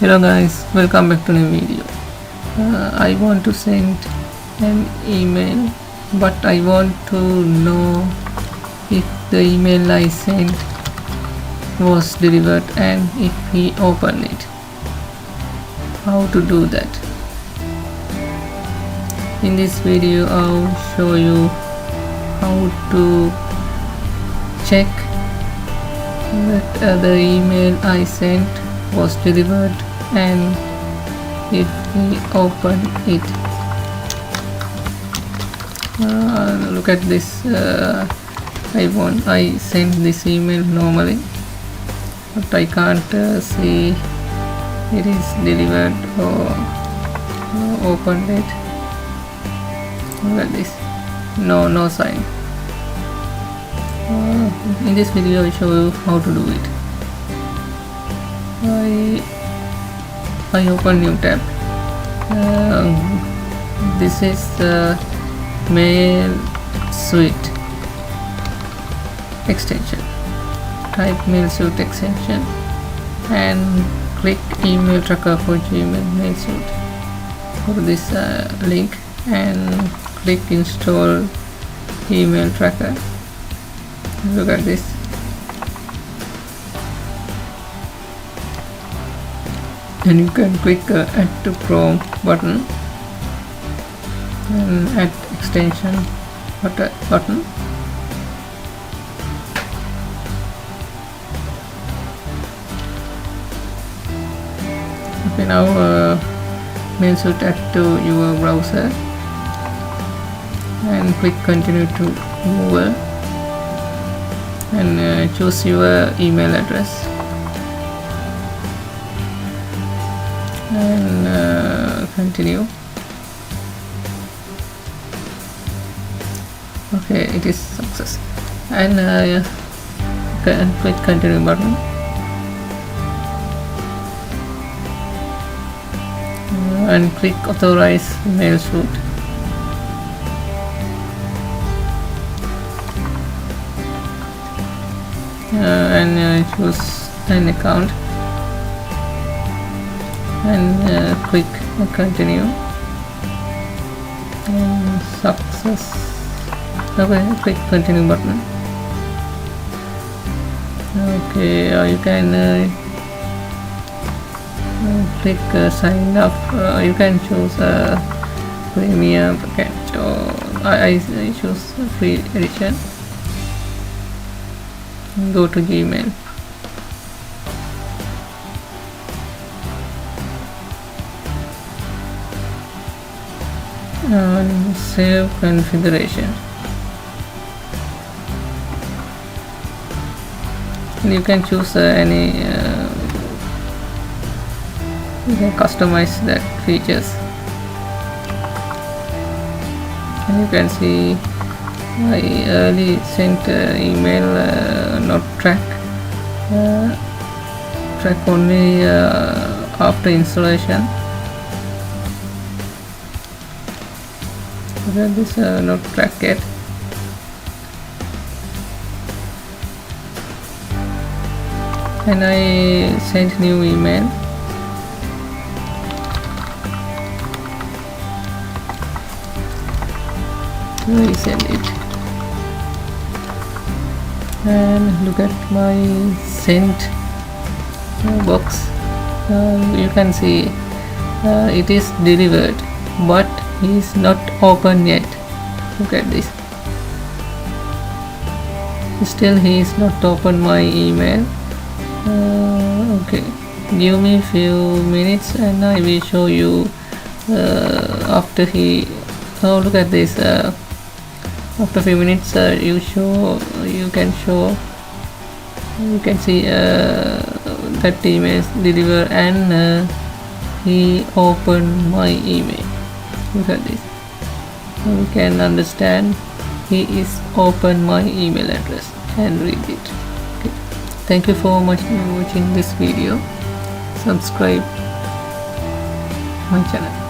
Hello guys, welcome back to new video. I want to send an email, but I want to know if the email I sent was delivered and if he opened it. How to do that? In this video I'll show you how to check that the email I sent was delivered and if we open it. Look at this. I sent this email normally, but I can't see it is delivered or opened it. Look at this. No sign. In this video I show you how to do it. I open new tab. This is the Mailsuite extension. Type Mailsuite extension and click email tracker for Gmail Mailsuite. Go to this link and click install email tracker. Look at this. And you can click add to Chrome button and add extension button. Okay, now Mailsuite add to your browser and click continue to move and choose your email address and continue. Okay, it is success. And click continue button and click authorize Mailsuite. And choose an account and click continue and success. Okay, click continue button. Okay, you can click sign up. You can choose a premium package, or I choose free edition. Go to Gmail. And save configuration. And you can choose any. You can customize that features. And you can see I early sent email not track only after installation. This not track yet. And I sent new email. Resend it and look at my sent box. You can see it is delivered, but he is not open yet. Look at this. Still he is not open my email. Okay, give me few minutes and I will show you after he. Oh, look at this. After a few minutes you can see that email is delivered and he opened my email. Look at this. We can understand he is opened my email address and read it. Okay. Thank you for much for watching this video. Subscribe my channel.